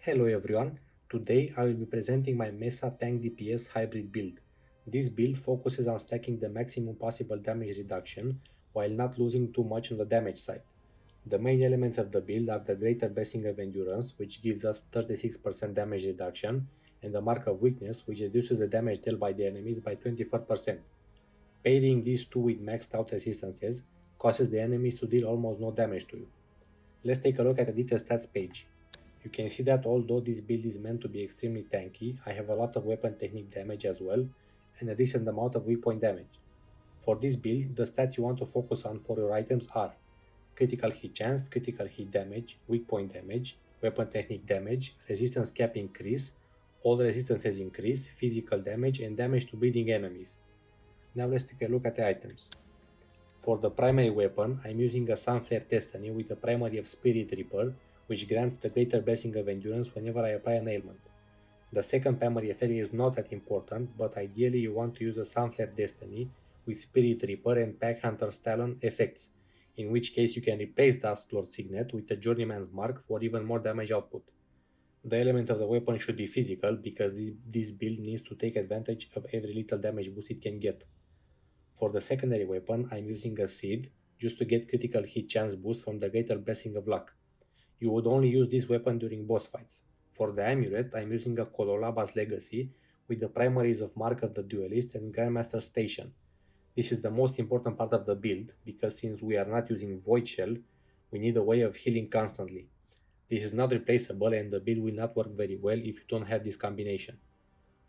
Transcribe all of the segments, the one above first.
Hello everyone, today I will be presenting my Mesa tank DPS hybrid build. This build focuses on stacking the maximum possible damage reduction while not losing too much on the damage side. The main elements of the build are the greater basing of endurance, which gives us 36% damage reduction, and the mark of weakness, which reduces the damage dealt by the enemies by 24%. Pairing these two with maxed out resistances causes the enemies to deal almost no damage to you. Let's take a look at the detailed stats page. You can see that although this build is meant to be extremely tanky, I have a lot of weapon technique damage as well, and a decent amount of weak point damage. For this build, the stats you want to focus on for your items are critical hit chance, critical hit damage, weak point damage, weapon technique damage, resistance cap increase, all resistances increase, physical damage, and damage to bleeding enemies. Now let's take a look at the items. For the primary weapon, I'm using a Sunflare Destiny with a primary of Spirit Reaper, which grants the greater blessing of endurance whenever I apply an ailment. The second primary effect is not that important, but ideally you want to use a Sunflare Destiny with Spirit Reaper and Pack Hunter's Talon effects, in which case you can replace Dustlord Signet with a Journeyman's Mark for even more damage output. The element of the weapon should be physical because this build needs to take advantage of every little damage boost it can get. For the secondary weapon, I'm using a Seed just to get critical hit chance boost from the Greater Blessing of Luck. You would only use this weapon during boss fights. For the amulet, I'm using a Kololaba's Legacy with the primaries of Mark of the Duelist and Grandmaster's Station. This is the most important part of the build because since we are not using Void Shell, we need a way of healing constantly. This is not replaceable and the build will not work very well if you don't have this combination.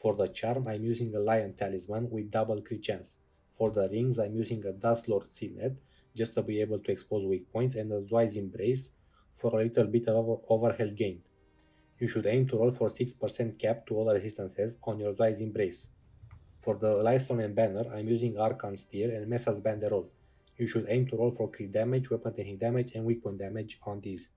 For the charm, I'm using a Lion Talisman with double crit chance. For the rings, I'm using a Dustlord Signet just to be able to expose weak points and a Zweig's Embrace for a little bit of overhead gain. You should aim to roll for 6% cap to all resistances on your Zweig's Embrace. For the Lifestone and Banner, I'm using Archon Steel and Mesa's Banderol. You should aim to roll for crit damage, weapon technique damage, and weak point damage on these.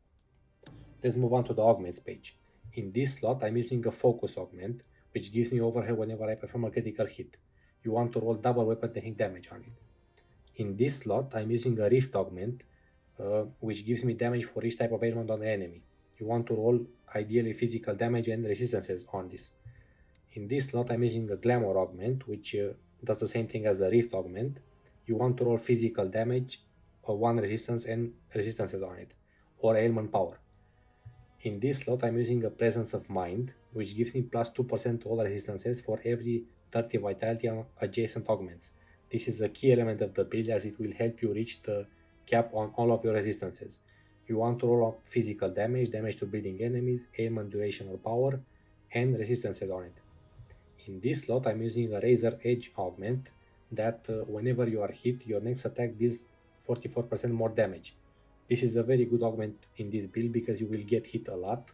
Let's move on to the Augments page. In this slot, I'm using a Focus Augment, which gives me overhead whenever I perform a critical hit. You want to roll double weapon technique damage on it. In this slot, I'm using a Rift Augment, which gives me damage for each type of ailment on the enemy. You want to roll ideally physical damage and resistances on this. In this slot, I'm using a Glamour Augment, which does the same thing as the Rift Augment. You want to roll physical damage, 1 resistance and resistances on it, or ailment power. In this slot, I'm using a Presence of Mind, which gives me plus 2% to all resistances for every 30 vitality on adjacent augments. This is a key element of the build as it will help you reach the cap on all of your resistances. You want to roll up physical damage, damage to bleeding enemies, ailment duration or power, and resistances on it. In this slot, I'm using a Razor Edge augment that whenever you are hit, your next attack deals 44% more damage. This is a very good augment in this build because you will get hit a lot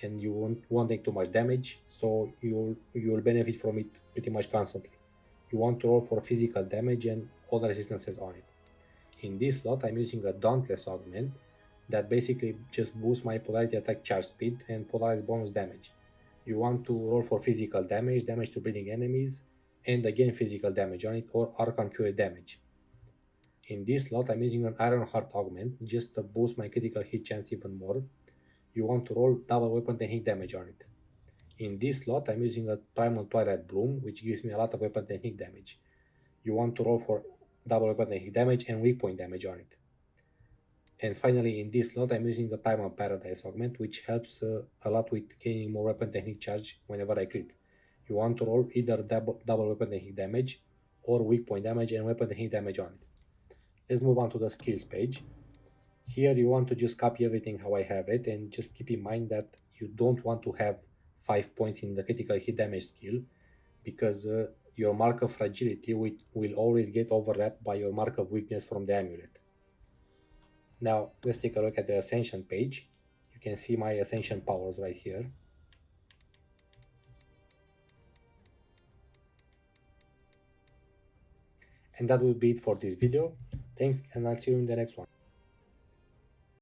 and you won't take too much damage, so you'll benefit from it pretty much constantly. You want to roll for physical damage and all the resistances on it. In this slot, I'm using a Dauntless augment that basically just boosts my polarity attack charge speed and polarized bonus damage. You want to roll for physical damage, damage to bleeding enemies, and again physical damage on it or Archon Fury damage. In this slot, I'm using an Iron Heart augment just to boost my critical hit chance even more. You want to roll double weapon technique damage on it. In this slot, I'm using a Primal Twilight Bloom, which gives me a lot of weapon technique damage. You want to roll for double weapon technique damage and weak point damage on it. And finally, in this slot, I'm using a Primal Paradise augment, which helps a lot with gaining more weapon technique charge whenever I crit. You want to roll either double weapon technique damage or weak point damage and weapon technique damage on it. Let's move on to the skills page. Here you want to just copy everything how I have it and just keep in mind that you don't want to have 5 points in the critical hit damage skill because your mark of fragility will always get overlapped by your mark of weakness from the amulet. Now let's take a look at the Ascension page. You can see my Ascension powers right here. And that will be it for this video. Thanks and I'll see you in the next one.